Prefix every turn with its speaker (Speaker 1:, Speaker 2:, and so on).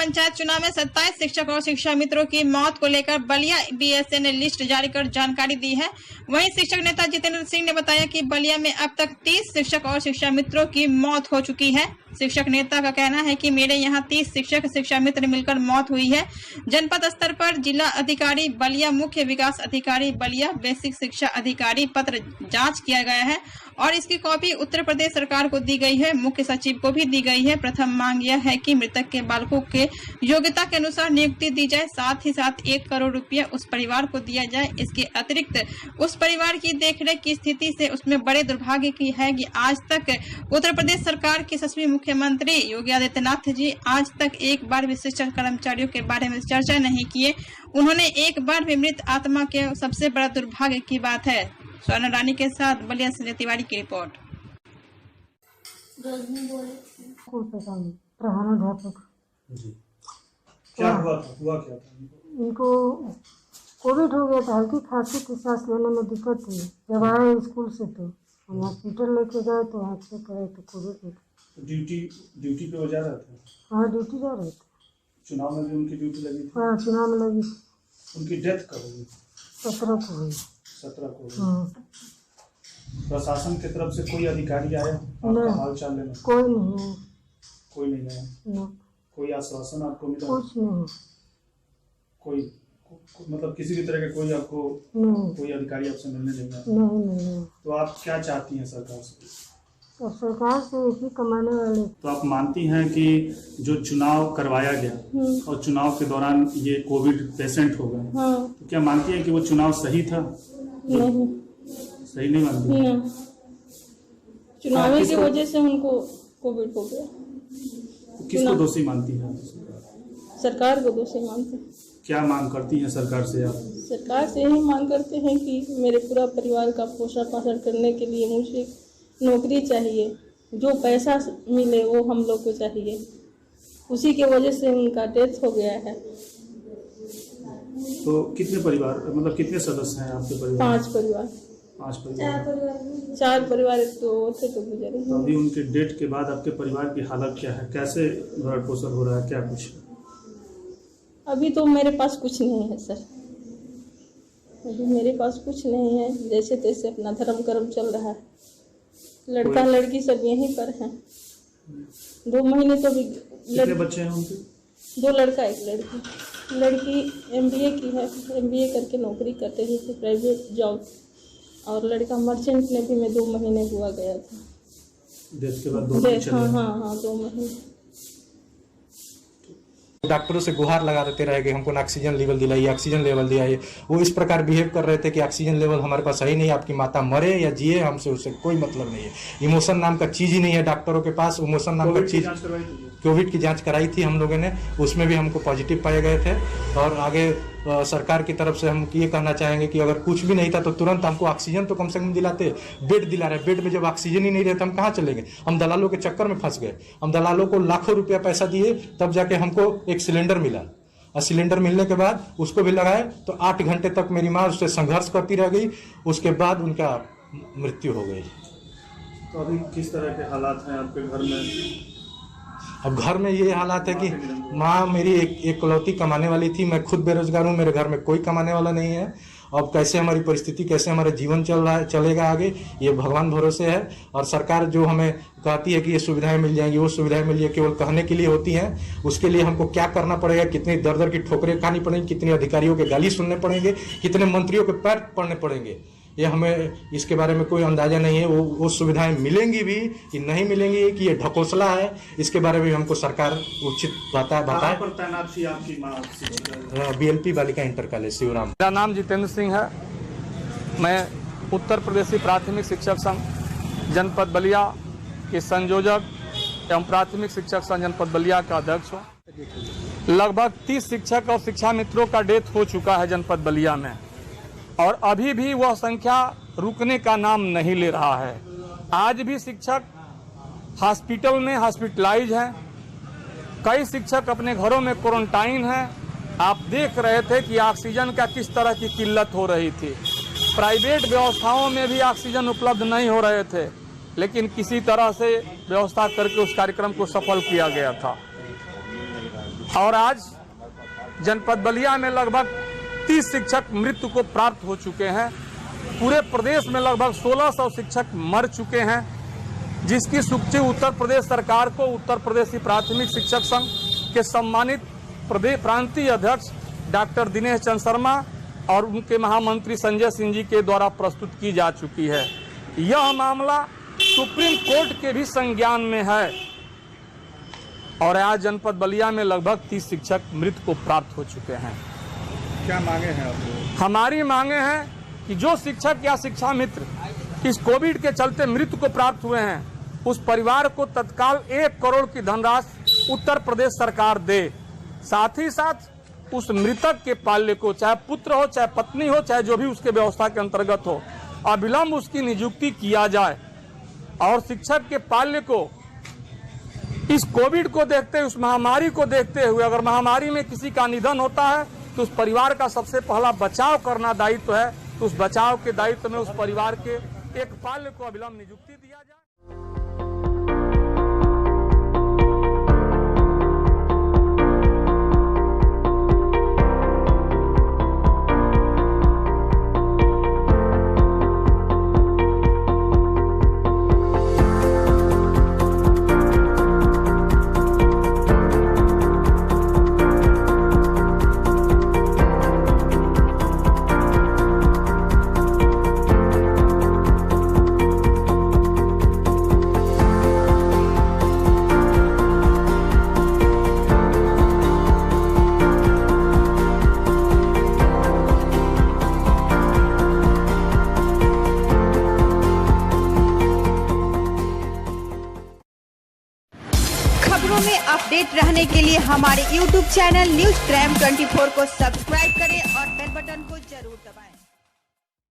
Speaker 1: पंचायत चुनाव में 27 शिक्षक और शिक्षा मित्रों की मौत को लेकर बलिया बीएसए ने लिस्ट जारी कर जानकारी दी है। वहीं शिक्षक नेता जितेंद्र सिंह ने बताया कि बलिया में अब तक 30 शिक्षक और शिक्षा मित्रों की मौत हो चुकी है। शिक्षक नेता का कहना है कि मेरे यहाँ 30 शिक्षक शिक्षा मित्र मिलकर मौत हुई है। जनपद स्तर पर जिला अधिकारी बलिया, मुख्य विकास अधिकारी बलिया, बेसिक शिक्षा अधिकारी पत्र जांच किया गया है और इसकी कॉपी उत्तर प्रदेश सरकार को दी गई है। मुख्य सचिव को भी दी गई है। प्रथम मांग यह है कि मृतक के बालकों के योग्यता के अनुसार नियुक्ति दी जाए, साथ ही साथ 1 करोड़ रुपया उस परिवार को दिया जाए। इसके अतिरिक्त उस परिवार की देखरेख की स्थिति से उसमें बड़े दुर्भाग्य की है कि आज तक उत्तर प्रदेश सरकार के यशस्वी मुख्यमंत्री योगी आदित्यनाथ जी आज तक एक बार भी शिक्षक कर्मचारियों के बारे में चर्चा नहीं किए। उन्होंने एक बार भी मृत आत्मा के सबसे बड़ा दुर्भाग्य की बात है। स्वर्ण रानी के साथ बलिया से तिवारी की रिपोर्ट।
Speaker 2: प्रधानाध्यापक
Speaker 3: जी, क्या हुआ क्या था?
Speaker 2: इनको कोविड हो गया था, हल्की खांसी थी, सांस लेने में दिक्कत थी। जब आए स्कूल से तो हम हॉस्पिटल लेके गए तो वहाँ चेक करे तो कोविड हो गया।
Speaker 3: ड्यूटी पे वो जा रहे थे?
Speaker 2: हाँ, ड्यूटी जा रहे थे।
Speaker 3: चुनाव में भी उनकी ड्यूटी लगी थी?
Speaker 2: हाँ, चुनाव में लगी।
Speaker 3: उनकी डेथ कब हुई?
Speaker 2: 17 को हुई।
Speaker 3: 17 को हुई।
Speaker 2: हाँ।
Speaker 3: प्रशासन की तरफ से कोई अधिकारी आया आपका हाल चाल लेने?
Speaker 2: कोई नहीं है।
Speaker 3: कोई नहीं आया?
Speaker 2: नहीं।
Speaker 3: कोई आश्वासन आपको मिला?
Speaker 2: कुछ नहीं।
Speaker 3: कोई मतलब किसी भी तरह के कोई आपको
Speaker 2: नहीं।
Speaker 3: कोई अधिकारी आपसे मिलने नहीं आया?
Speaker 2: नहीं।
Speaker 3: तो आप क्या चाहती हैं सरकार से?
Speaker 2: तो सरकार से एक ही कमाने वाले।
Speaker 3: तो आप मानती हैं कि जो चुनाव करवाया गया और चुनाव के दौरान ये कोविड पेशेंट हो गए,
Speaker 2: हाँ।
Speaker 3: तो क्या मानती हैं कि वो चुनाव सही था?
Speaker 2: नहीं।
Speaker 3: सही नहीं मानती?
Speaker 2: चुनाव की वजह से उनको कोविड हो गया।
Speaker 3: तो किसको दोषी मानती हैं?
Speaker 2: सरकार को दोषी मानते हैं।
Speaker 3: क्या मांग करती हैं सरकार से आप?
Speaker 2: सरकार से यही मांग करते हैं कि मेरे पूरा परिवार का पोषण पालन करने के लिए मुझे नौकरी चाहिए। जो पैसा मिले वो हम लोग को चाहिए। उसी की वजह से उनका डेथ हो गया है।
Speaker 3: तो कितने परिवार, मतलब कितने सदस्य हैं आपके परिवार?
Speaker 2: 5 परिवार।
Speaker 3: 5 परिवार। 4
Speaker 2: परिवार तो थे तो गुजरे।
Speaker 3: तो अभी उनके डेथ के बाद आपके परिवार की हालत क्या है? कैसे भरण पोषण हो रहा है? क्या कुछ?
Speaker 2: अभी तो मेरे पास कुछ नहीं है सर। अभी मेरे पास कुछ नहीं है। जैसे तैसे अपना धर्म कर्म चल रहा है। लड़का लड़की सब यहीं पर हैं। 2 महीने तो भी।
Speaker 3: कितने बच्चे हैं उनके?
Speaker 2: 2 लड़का 1 लड़की। लड़की MBA की है। MBA करके नौकरी करते ही थे, प्राइवेट जॉब। और लड़का मर्चेंट ने भी में 2 महीने हुआ गया था।
Speaker 3: डेथ के बाद 2 महीने?
Speaker 2: हाँ 2 महीने।
Speaker 4: डॉक्टरों से गुहार लगा देते रहे कि हमको ऑक्सीजन लेवल दिलाइए, ऑक्सीजन लेवल दिलाइए। वो इस प्रकार बिहेव कर रहे थे कि ऑक्सीजन लेवल हमारे पास है ही नहीं, आपकी माता मरे या जिए हमसे उससे कोई मतलब नहीं है। इमोशन नाम का चीज ही नहीं है डॉक्टरों के पास। इमोशन नाम का चीज। कोविड की जांच कराई थी हम लोगों ने, उसमें भी हमको पॉजिटिव पाए गए थे। और आगे सरकार की तरफ से हम ये कहना चाहेंगे कि अगर कुछ भी नहीं था तो तुरंत हमको ऑक्सीजन तो कम से कम दिलाते। बेड दिला रहे, बेड में जब ऑक्सीजन ही नहीं रहता हम कहाँ चलेंगे? हम दलालों के चक्कर में फंस गए। हम दलालों को लाखों रुपया पैसा दिए तब जाके हमको एक सिलेंडर मिला। और सिलेंडर मिलने के बाद उसको भी लगाए तो 8 घंटे तक मेरी माँ उससे संघर्ष करती रह गई। उसके बाद उनका मृत्यु हो गई।
Speaker 3: तो अभी किस तरह के हालात हैं आपके घर में?
Speaker 4: अब घर में ये हालात है कि माँ मेरी एकलौती कमाने वाली थी। मैं खुद बेरोजगार हूँ, मेरे घर में कोई कमाने वाला नहीं है। अब कैसे हमारी परिस्थिति, कैसे हमारा जीवन चल रहा है, चलेगा आगे, ये भगवान भरोसे है। और सरकार जो हमें कहती है कि ये सुविधाएं मिल जाएंगी, वो सुविधाएं मिल जाएंगी, केवल कहने के लिए होती हैं। उसके लिए हमको क्या करना पड़ेगा? कितनी दर की ठोकरें खानी पड़ेंगी, कितने अधिकारियों के गाली सुनने पड़ेंगे, कितने मंत्रियों के पैर पड़ने पड़ेंगे, ये हमें इसके बारे में कोई अंदाजा नहीं है। वो सुविधाएं मिलेंगी भी कि नहीं मिलेंगी, कि ये ढकोसला है, इसके बारे में हमको सरकार उचित बताए।
Speaker 3: तैनात थी आपकी माँ?
Speaker 4: BLP बालिका इंटर कॉलेज शिवराम।
Speaker 5: मेरा नाम जितेंद्र सिंह है। मैं उत्तर प्रदेशी प्राथमिक शिक्षक संघ जनपद बलिया के संयोजक एवं प्राथमिक शिक्षक संघ जनपद बलिया का अध्यक्ष हूँ। लगभग 30 शिक्षक और शिक्षा मित्रों का डेथ हो चुका है जनपद बलिया में, और अभी भी वह संख्या रुकने का नाम नहीं ले रहा है। आज भी शिक्षक हॉस्पिटल में हॉस्पिटलाइज हैं। कई शिक्षक अपने घरों में क्वारंटाइन हैं। आप देख रहे थे कि ऑक्सीजन का किस तरह की किल्लत हो रही थी। प्राइवेट व्यवस्थाओं में भी ऑक्सीजन उपलब्ध नहीं हो रहे थे, लेकिन किसी तरह से व्यवस्था करके उस कार्यक्रम को सफल किया गया था। और आज जनपद बलिया में लगभग 30 शिक्षक मृत्यु को प्राप्त हो चुके हैं। पूरे प्रदेश में लगभग 1600 शिक्षक मर चुके हैं, जिसकी सूची उत्तर प्रदेश सरकार को उत्तर प्रदेशी प्राथमिक शिक्षक संघ के सम्मानित प्रदेश प्रांतीय अध्यक्ष डॉक्टर दिनेश चंद्र शर्मा और उनके महामंत्री संजय सिंह जी के द्वारा प्रस्तुत की जा चुकी है। यह मामला सुप्रीम कोर्ट के भी संज्ञान में है और आज जनपद बलिया में लगभग 30 शिक्षक मृत्यु को प्राप्त हो चुके हैं।
Speaker 6: क्या मांगे हैं आपको?
Speaker 5: हमारी मांगे हैं कि जो शिक्षक या शिक्षा मित्र इस कोविड के चलते मृत्यु को प्राप्त हुए हैं, उस परिवार को तत्काल 1 करोड़ की धनराशि उत्तर प्रदेश सरकार दे। साथ ही साथ उस मृतक के पाल्य को, चाहे पुत्र हो, चाहे पत्नी हो, चाहे जो भी उसके व्यवस्था के अंतर्गत हो, अविलंब उसकी नियुक्ति किया जाए। और शिक्षक के पाल्य को इस कोविड को देखते हुए, उस महामारी को देखते हुए, अगर महामारी में किसी का निधन होता है तो उस परिवार का सबसे पहला बचाव करना दायित्व है। तो उस बचाव के दायित्व में उस परिवार के एक पाल्य को अविलंब नियुक्ति दिया जाए।
Speaker 7: खबरों में अपडेट रहने के लिए हमारे YouTube चैनल न्यूज क्राइम 24 को सब्सक्राइब करें और बेल बटन को जरूर दबाएं।